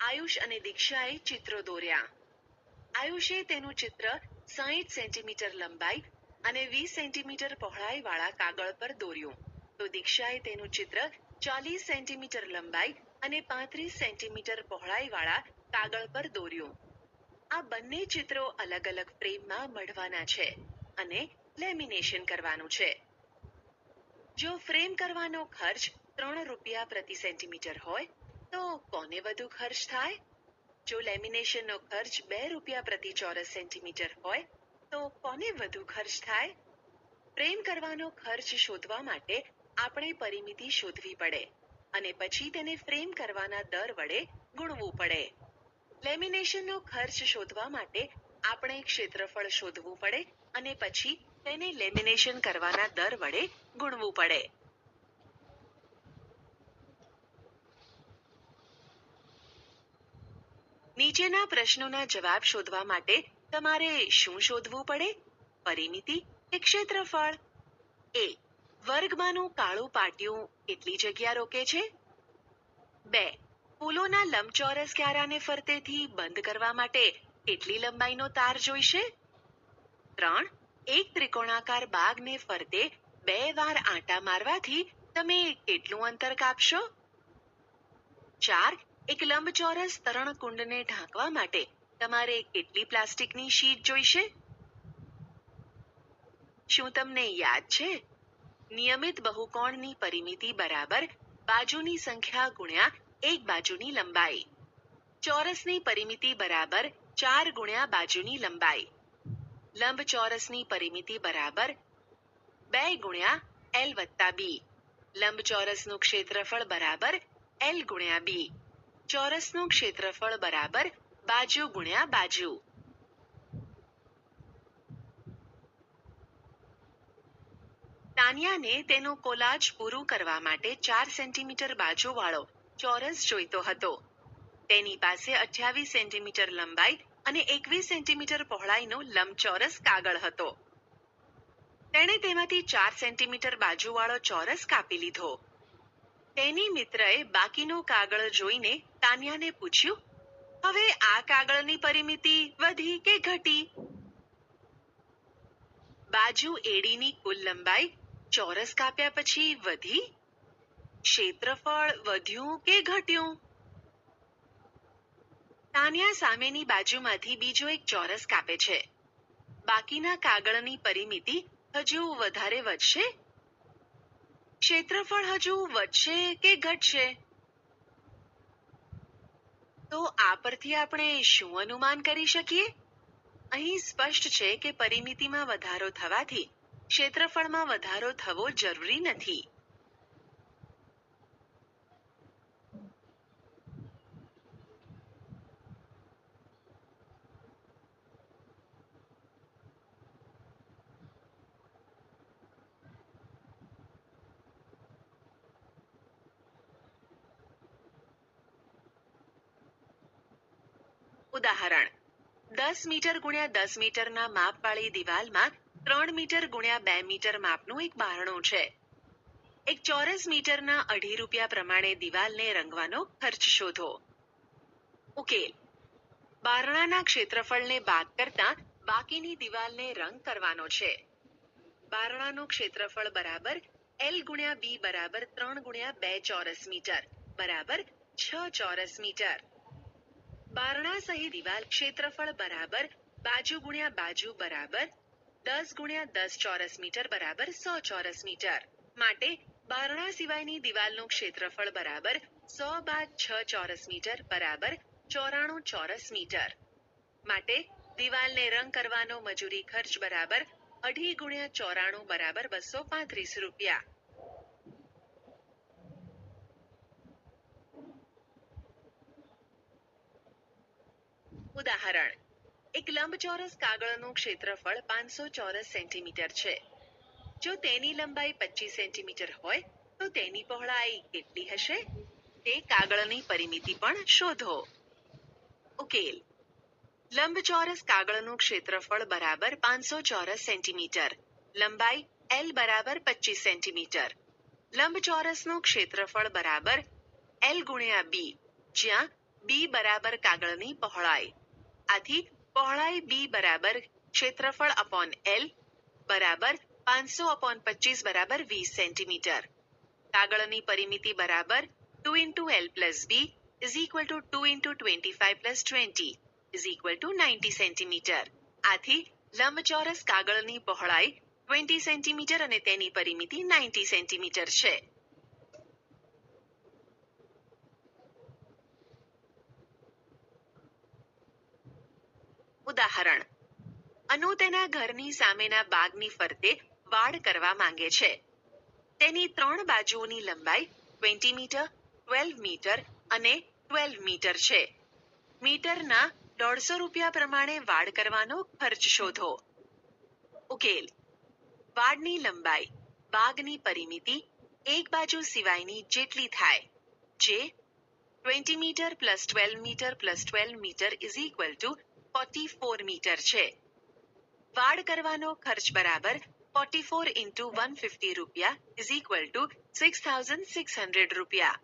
આયુષ અને દીક્ષાએ ચિત્રો દોર્યા. આયુષે તેનું ચિત્ર 60 સેન્ટીમીટર લંબાઈ અને 20 સેન્ટીમીટર પહોળાઈ વાળા કાગળ પર દોર્યું, તો દીક્ષાએ તેનું ચિત્ર 40 સેન્ટીમીટર લંબાઈ અને 35 સેન્ટીમીટર પહોળાઈ વાળા કાગળ પર દોર્યું. આ બંને ચિત્રો અલગ અલગ ફ્રેમમાં મઢવાના છે અને લેમિનેશન કરવાનું છે. જો ફ્રેમ કરવાનો ખર્ચ 3 રૂપિયા પ્રતિ સેન્ટીમીટર હોય તો કોને વધુ ખર્ચ થાય? જો લેમિનેશનનો ખર્ચ 2 રૂપિયા પ્રતિ ચોરસ સેન્ટીમીટર હોય તો કોને વધુ ખર્ચ થાય? ફ્રેમ કરવાનો ખર્ચ શોધવા માટે આપણે પરિમિતિ શોધવી પડે અને પછી તેને ફ્રેમ કરવાના દર વડે ગુણવું પડે. લેમિનેશનનો ખર્ચ શોધવા માટે આપણે ક્ષેત્રફળ શોધવું પડે અને પછી તેને લેમિનેશન કરવાના દર વડે ગુણવું પડે. નીચેના પ્રશ્નોના જવાબ શોધવા માટે તમારે શું શોધવું પડે? પરિમિતિ કે ક્ષેત્રફળ? એ. વર્ગમાંનું કાળું પાટિયું કેટલી જગ્યા રોકે છે? 2. ફૂલોના લંબચોરસ ક્યારાને ફરતેથી બંધ કરવા માટે કેટલી લંબાઈનો તાર જોઈશે? 3. એક ત્રિકોણાકાર બાગને ફરતે 2 વાર આંટા મારવાથી તમે કેટલું અંતર કાપશો? 4. એક લંબચોરસ તરણકુંડને ઢાંકવા માટે તમારે કેટલી પ્લાસ્ટિકની શીટ જોઈશે? શું તમને યાદ છે? નિયમિત બહુકોણની પરિમિતિ બરાબર બાજુની સંખ્યા ગુણ્યા એક બાજુની લંબાઈ. ચોરસની પરિમિતિ બરાબર 4 ગુણ્યા બાજુની લંબાઈ. લંબચોરસની પરિમિતિ બરાબર 2 ગુણ્યા L વત્તા B. લંબચોરસનું ક્ષેત્રફળ બરાબર L ગુણ્યા B. ચોરસનું ક્ષેત્રફળ બરાબર બાજુ ગુણ્યા બાજુ. તાનિયાને તેનું કોલાજ પૂરું કરવા માટે 4 સેન્ટીમીટર બાજુવાળો ચોરસ જોઈતો હતો. તેની પાસે 28 સેન્ટીમીટર લંબાઈ અને 21 સેન્ટીમીટર પહોળાઈનો લંબચોરસ કાગળ હતો. તેણે તેમાંથી 4 સેન્ટીમીટર બાજુવાળો ચોરસ કાપી લીધો. તેની મિત્રએ બાકીનો કાગળ જોઈને તાનિયાને પૂછ્યું, હવે આ કાગળની પરિમિતિ વધી કે ઘટી? બાજુ એડીની કુલ લંબાઈ ચોરસ કાપ્યા પછી વધી? ક્ષેત્રફળ વધ્યું કે ઘટ્યું? તાનિયા સામેની બાજુમાંથી બીજો એક ચોરસ કાપે છે. બાકીના કાગળની પરિમિતિ હજુ વધારે વધશે? ક્ષેત્રફળ હજુ વધશે કે ઘટશે? તો આ પરથી આપણે શું અનુમાન કરી શકીએ? અહીં સ્પષ્ટ છે કે પરિમિતિમાં વધારો થવાથી ક્ષેત્રફળમાં વધારો થવો જરૂરી નથી. ઉદાહરણ 10 મીટર ગુણ્યા 10 મીટરના માપવાળી દિવાલમાં 3 મીટર ગુણ્યા 2 મીટર માપનું એક બારણું છે. એક ચોરસ મીટરના 2.5 રૂપિયા પ્રમાણે દિવાલને રંગવાનો ખર્ચ શોધો. ઉકેલ. બારણાના ક્ષેત્રફળને બાદ કરતા બાકીની દિવાલને રંગ કરવાનો છે. બારણાનું ક્ષેત્રફળ બરાબર L ગુણ્યા B બરાબર 3 ગુણ્યા 2 ચોરસ મીટર બરાબર 6 ચોરસ મીટર. બારણા સહિત દિવાલ ક્ષેત્રફળ બરાબર બાજુ ગુણ્યા બાજુ બરાબર 10 ગુણ્યા 10 ચોરસ મીટર બરાબર 100 ચોરસ મીટર. માટે બારણા સિવાયની દિવાલનું ક્ષેત્રફળ બરાબર 100 બાદ 6 ચોરસ મીટર બરાબર 94 ચોરસ મીટર. માટે દિવાલને રંગ કરવાનો મજૂરી ખર્ચ બરાબર 2.5 ગુણ્યા 94 બરાબર 235 રૂપિયા. ઉદાહરણ. એક લંબચોરસ કાગળનું ક્ષેત્રફળ 500 ચોરસ સેન્ટીમીટર છે. જો તેની લંબાઈ 25 સેન્ટીમીટર હોય તો તેની પહોળાઈ કેટલી હશે? તે કાગળની પરિમિતિ પણ શોધો. ઉકેલ. લંબચોરસ કાગળનું ક્ષેત્રફળ બરાબર 500 ચોરસ સેન્ટીમીટર. લંબાઈ L બરાબર 25 સેન્ટીમીટર. લંબચોરસનું ક્ષેત્રફળ બરાબર L ગુણ્યા B, જ્યાં બી બરાબર કાગળની પહોળાઈ. આથી પહોળાઈ બી બરાબર ક્ષેત્રફળ અપોન એલ બરાબર 500/25 બરાબર 20 સેન્ટીમીટર. કાગળની પરિમિતિ બરાબર 2 into L plus B is equal to 2 into 25 plus 20 is equal to 90 centimetre. આથી લંબચોરસ કાગળની પહોળાઈ 20 સેન્ટીમીટર અને તેની પરિમિતિ 90 સેન્ટીમીટર છે. ઉદાહરણ: અનુ તેના ઘરની સામેના બાગની ફરતે વાડ કરવા માંગે છે. તેની 3 બાજુઓની લંબાઈ 20 મીટર, 12 મીટર અને 12 મીટર છે. મીટરના 150 રૂપિયા પ્રમાણે વાડ કરવાનો ખર્ચ શોધો. ઉકેલ: વાડની લંબાઈ બાગની પરિમિતિ એક બાજુ સિવાયની જેટલી થાય, જે 20 metre plus 12 metre plus 12 metre is equal to 44 metre છે. વાડ કરવાનો ખર્ચ બરાબર 44 into 150 રૂપિયા is equal to 6,600 રૂપિયા.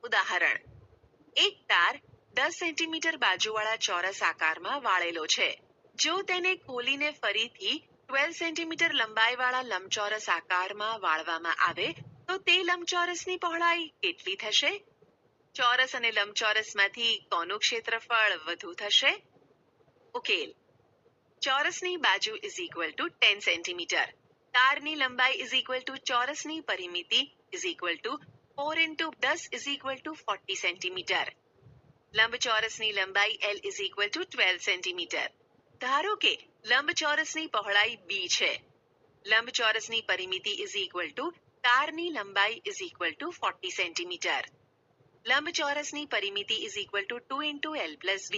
ઉદાહરણ: એક તાર 10 સેન્ટીમીટર બાજુવાળા ચોરસ આકારમાં વાળેલો છે. જો તેને ખોલીને ફરીથી 12 સેન્ટીમીટર લંબાઈવાળા લંબચોરસ આકારમાં વાળવામાં આવે તો તે લંબચોરસની પહોળાઈ કેટલી થશે? ચોરસ અને લંબચોરસમાંથી કોનું ક્ષેત્રફળ વધુ થશે? ઉકેલ: ચોરસની બાજુ ઇઝ ઇક્વલ ટુ 10 સેન્ટીમીટર. તારની લંબાઈ ઇઝ ઇક્વલ ટુ ચોરસની પરિમિતિ is equal to 4 into 10 is equal to 40 centimetre. લંબચોરસની લંબાઈ L is equal to 12 centimetre. ધારો કે લંબચોરસની પહોળાઈ B છે. લંબચોરસની પરિમિતિ ઇઝ ઇક્વલ ટુ તારની લંબાઈ ઇઝ ઇક્વલ ટુ 40 સેન્ટીમીટર. લંબચોરસની પરિમિતિ is equal to 2 into L plus V.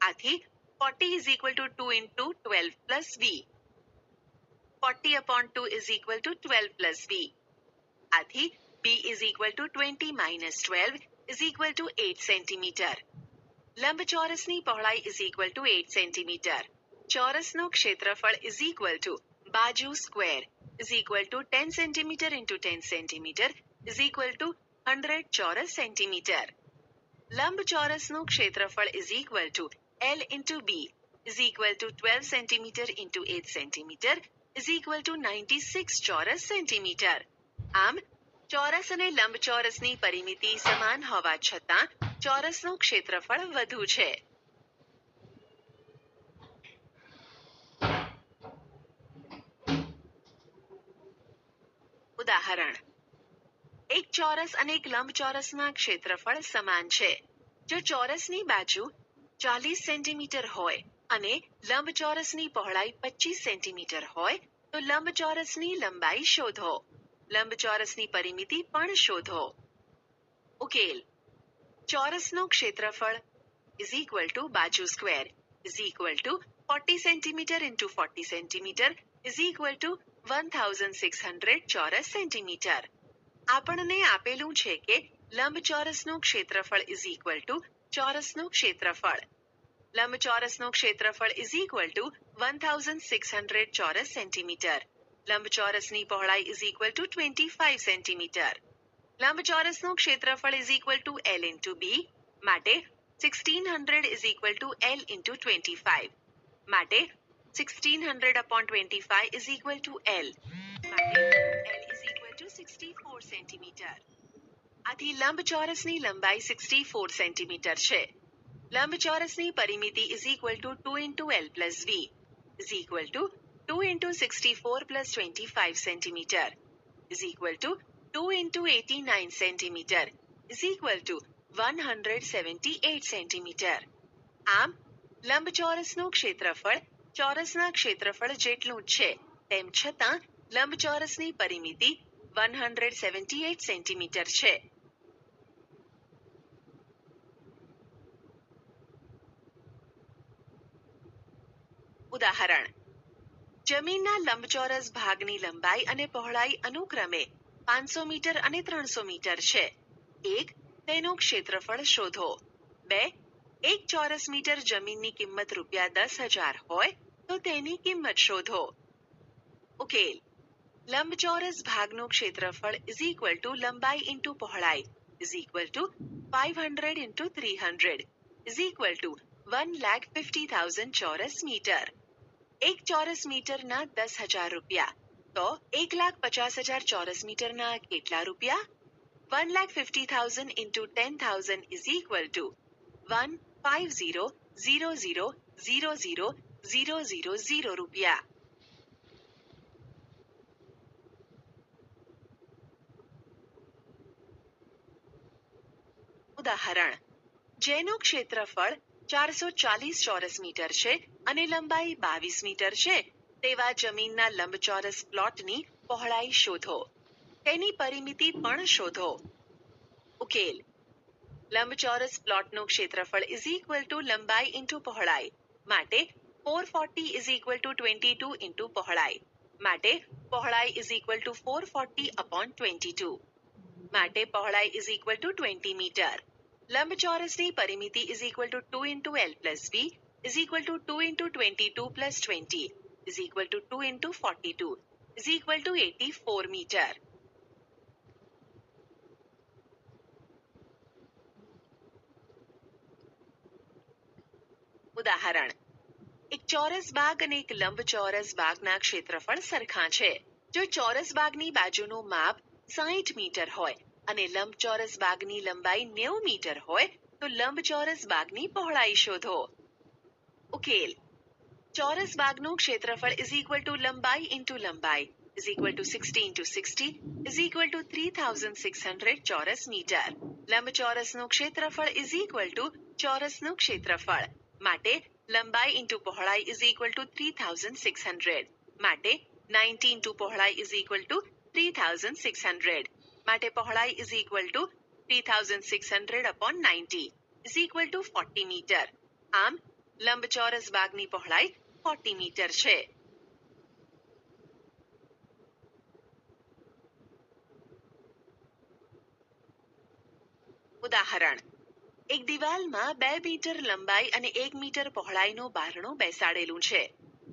આથી 40 is equal to 2 into 12 plus V. 40/2 is equal to 12 plus V. આથી B is equal to 20 minus 12 is equal to 8 centimetre. લંબચોરસની પહોળાઈ is equal to 8 centimetre. ચોરસનું ક્ષેત્રફળ is equal to બાજુ square is equal to 10 centimetre into 10 centimetre is equal to 100 ચોરસ centimetre. લંબચોરસનું ક્ષેત્રફળ is equal to L into B is equal to 12 centimetre into 8 centimetre is equal two 96 ચોરસ centimetre. આમ ચોરસ અને લંબચોરસની પરિમિતિ સમાન હોવા છતાં ચોરસનું ક્ષેત્રફળ વધુ છે. ઉદાહરણ: એક ચોરસ અને એક લંબચોરસના ક્ષેત્રફળ સમાન છે. જો ચોરસની બાજુ 40 સેન્ટીમીટર હોય અને લંબચોરસની પહોળાઈ 25 સેન્ટીમીટર હોય તો લંબચોરસની લંબાઈ શોધો. લંબચોરસની પરિમિતિ પણ શોધો. ઉકેલ: ચોરસનું ક્ષેત્રફળ ઇઝ ઇક્વલ ટુ બાજુ square is equal to 40 centimetre into 40 centimetre is equal two 1600 ચોરસ સેન્ટીમીટર. આપણને આપેલું છે કે લંબચોરસનું ક્ષેત્રફળ ઇઝ ઇક્વલ ટુ ચોરસનું ક્ષેત્રફળ. લંબચોરસનું ક્ષેત્રફળ ઇઝ ઇક્વલ ટુ 1600 ચોરસ સેન્ટીમીટર. લંબચોરસની પહોળાઈ ઇઝ ઇક્વલ ટુ 25 સેન્ટીમીટર. લંબચોરસનું ક્ષેત્રફળ is equal to L into B માટે 1600 is equal to L into 25 માટે 1600/25 ઇઝ ઇક્વલ ટુ L માટે L is equal to 64 centimetre. આથી લંબચોરસની લંબાઈ 64 સેન્ટીમીટર છે. લંબચોરસની પરિમિતિ is equal to 2 into L plus V is equal to 2 into 64 plus 25 centimetre is equal to 2 into 89 centimetre is equal two 178 centimetre. આમ લંબચોરસનું ક્ષેત્રફળ ચોરસના ક્ષેત્રફળ જેટલું જ છે, તેમ છતાં લંબચોરસની પરિમિતિ 178 સેન્ટીમીટર છે. ઉદાહરણ: જમીનના લંબચોરસ ભાગની લંબાઈ અને પહોળાઈ અનુક્રમે 500 મીટર અને 300 મીટર છે. 1. તેનું ક્ષેત્રફળ શોધો. 2. એક ચોરસ મીટર જમીનની કિંમત રૂપિયા 10,000 હોય તો તેની કિંમત શોધો. ઉકેલ: લંબચોરસ ભાગનું ક્ષેત્રફળ ઇઝ ઇક્વલ ટુ લંબાઈ ઇન્ટુ પહોળાઈ is equal two 500 into 300 is equal two 1,50,000 ચોરસ મીટર. એક ચોરસ મીટરના 10,000 રૂપિયા તો 1,50,000 ચોરસ મીટરના કેટલા રૂપિયા? 1,50,000 into 10,000 is equal to 150,000,000,000 રૂપિયા. ઉદાહરણ જેનું ક્ષેત્રફળ 440 ચોરસ મીટર છે અને લંબાઈ 22 મીટર છે તેવા જમીનના લંબચોરસ પ્લોટની પહોળાઈ શોધો. તેની પરિમિતિ પણ શોધો. ઉકેલ લંબચોરસ પ્લોટનું ક્ષેત્રફળ ઇઝ ઇક્વલ ટુ લંબાઈ ઇન્ટુ પહોળાઈ માટે 440 ઇઝ ઇક્વલ ટુ 22 ઇન્ટુ પહોળાઈ માટે પહોળાઈ ઇઝ ઇક્વલ ટુ 440 અપોન 22 માટે પહોળાઈ ઇઝ ઇક્વલ ટુ 20 મીટર. લંબચોરસની પરિમિતિ ઇઝ ઇક્વલ ટુ 2 ઇન્ટુ L plus B is equal to 2 into 22 plus 20 is equal to 2 into 42 is equal to 84 metre. ઉદાહરણ એક ચોરસ બાગ અને એક લંબચોરસ બાગના ક્ષેત્રફળ સરખા છે. જો ચોરસ બાગની બાજુનું માપ 60 મીટર હોય અને લંબચોરસ બાગની લંબાઈ 90 મીટર હોય તો લંબચોરસ બાગની પહોળાઈ શોધો. ઉકેલ ચોરસ બાગનું ક્ષેત્રફળ ઇઝ ઇક્વલ ટુ લંબાઈ ઇન્ટુ લંબાઈ is equal two 60 into 60 is equal to 3,600 ચોરસ મીટર. લંબચોરસનું ક્ષેત્રફળ ઇઝ ઇક્વલ ટુ ચોરસનું ક્ષેત્રફળ માટે લંબાઈ ઇન્ટુ પહોળાઈ ઇઝ ઇક્વલ ટુ 3,600 માટે 90 ઇન્ટુ પહોળાઈ ઇઝ ઇક્વલ ટુ 3,600 માટે પહોળાઈ is equal to 3,600 upon 90 is equal to 40 metre. આમ લંબચોરસ બાગની પહોળાઈ 40 મીટર છે. ઉદાહરણ એક દિવાલમાં 2 મીટર લંબાઈ અને 1 મીટર પહોળાઈનું બારણું બેસાડેલું છે.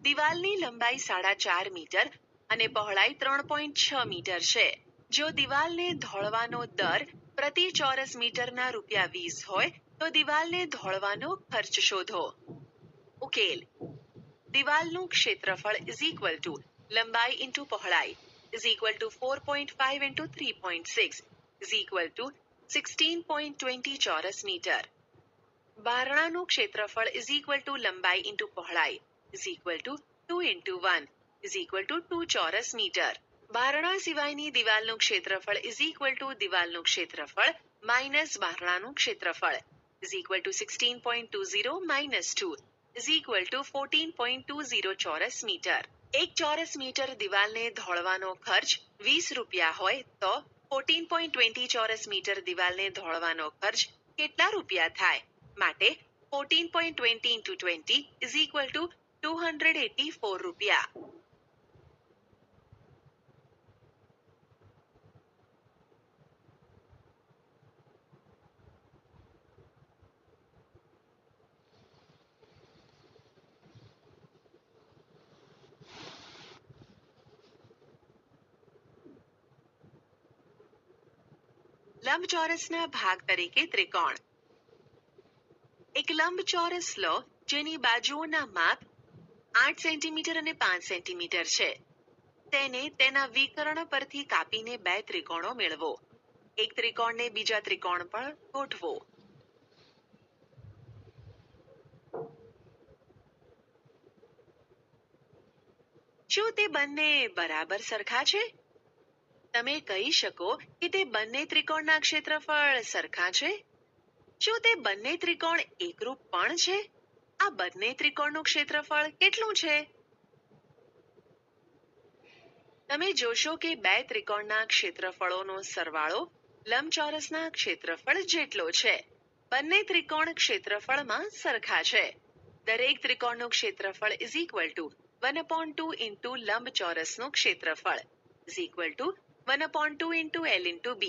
દિવાલની લંબાઈ 4.5 મીટર અને પહોળાઈ 3.6 મીટર છે. જો દિવાલને ધોળવાનો દર પ્રતિ ચોરસ મીટરના ₹20 હોય તો દિવાલને ધોળવાનો ખર્ચ શોધો. ઉકેલ દિવાલનું ક્ષેત્રફળ ઇઝ ઇક્વલ ટુ લંબાઈ ઇન્ટુ પહોળાઈ is equal two 4.5 into 3.6 is equal two 16.20 ચોરસ મીટર. બારણાનું ક્ષેત્રફળ ઇઝ ઇક્વલ ટુ લંબાઈ ઇન્ટુ પહોળાઈ is equal to 2 into 1 is equal to 2 ચોરસ મીટર. બારણા સિવાયની દિવાલનું ક્ષેત્રફળ ઇઝ ઇક્વલ ટુ દિવાલનું ક્ષેત્રફળ માઇનસ બારણાનું ક્ષેત્રફળ is equal two 16.20 minus 2 is equal two 14.20 ચોરસ મીટર. એક ચોરસ મીટર દિવાલને ધોળવાનો ખર્ચ 20 રૂપિયા હોય તો 14.20 ચોરસ મીટર દિવાલને ધોળવાનો ખર્ચ કેટલા રૂપિયા થાય? માટે 14.20 into 20 is equal to 284 રૂપિયા. લંબચોરસના ભાગ તરીકે ત્રિકોણ. એક લંબચોરસ લો જેની બાજુઓના માપ 8 સેન્ટીમીટર અને 5 સેન્ટીમીટર છે. તેને તેના વિકર્ણ પરથી કાપીને બે ત્રિકોણો મેળવો. એક ત્રિકોણને બીજા ત્રિકોણ પર ગોઠવો. શું તે બંને બરાબર સરખા છે? તમે કહી શકો કે તે બંને ત્રિકોણના ક્ષેત્રફળ સરખા છે. શું તે બંને ત્રિકોણ એકરૂપ પણ છે? આ બંને ત્રિકોણનું ક્ષેત્રફળ કેટલું છે? તમે જોશો કે બે ત્રિકોણના ક્ષેત્રફળોનો સરવાળો લંબચોરસના ક્ષેત્રફળ જેટલો છે. બંને ત્રિકોણ ક્ષેત્રફળમાં સરખા છે. દરેક ત્રિકોણનું ક્ષેત્રફળ ઇઝ ઇક્વલ ટુ 1/2 ઇન્ટુ લંબચોરસનું ક્ષેત્રફળ is equal two 1/2 into L into B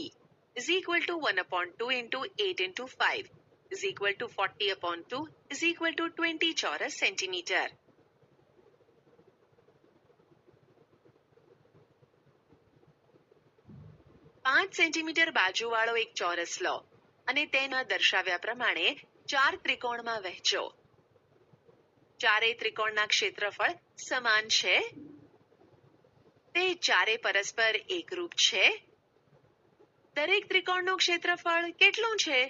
is equal to 1/2 into 8 into 5 is equal to 40/2 is equal to 20 ચોરસ સેન્ટીમીટર. 5 સેન્ટીમીટર બાજુવાળો એક ચોરસ લો અને તેના દર્શાવ્યા પ્રમાણે 4 ત્રિકોણમાં વહેંચો. ચારેય ત્રિકોણના ક્ષેત્રફળ સમાન છે. તે ચારે પરસ્પર એકરૂપ છે. દરેક ત્રિકોણનું ક્ષેત્રફળ કેટલું છે?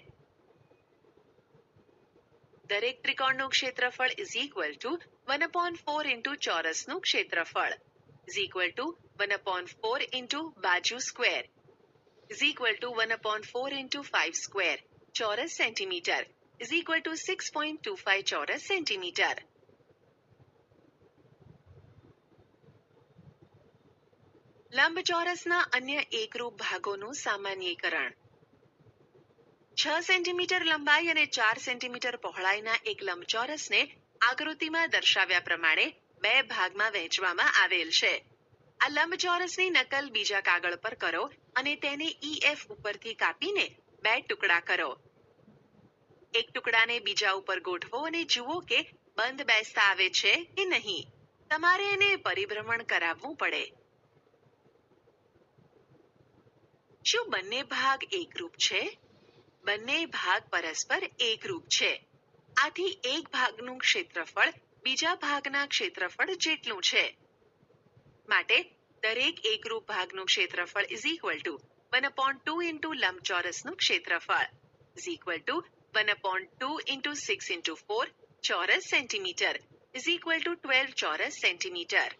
દરેક ત્રિકોણનું ક્ષેત્રફળ is equal to 1/4 into ચોરસનું ક્ષેત્રફળ is equal to 1/4 into બાજુ square is equal to 1/4 into 5 square ચોરસ સેન્ટીમીટર is equal to 6.25 ચોરસ સેન્ટીમીટર. લંબચોરસના અન્ય એકરૂપ ભાગોનું સામાન્યીકરણ. 6 સેન્ટીમીટર લંબાઈ અને 4 સેન્ટીમીટર પહોળાઈના એક લંબચોરસને આકૃતિમાં દર્શાવ્યા પ્રમાણે બે ભાગમાં વહેંચવામાં આવેલ છે. આ લંબચોરસની નકલ બીજા કાગળ પર કરો અને તેને EF ઉપરથી કાપીને બે ટુકડા કરો. એક ટુકડાને બીજા ઉપર ગોઠવો અને જુઓ કે બંધ બેસતા આવે છે કે નહીં. તમારે એને પરિભ્રમણ કરાવવું પડે. શું બંને ભાગ એકરૂપ છે? બંને ભાગ પરસ્પર એકરૂપ છે. આથી એક ભાગનું ક્ષેત્રફળ બીજા ભાગના ક્ષેત્રફળ જેટલું છે. માટે દરેક એકરૂપ ભાગનું ક્ષેત્રફળ is equal to 1/2 into લંબચોરસનું ક્ષેત્રફળ is equal to 1/2 into 6 into 4 ચોરસ સેન્ટીમીટર is equal to 12 ચોરસ સેન્ટીમીટર.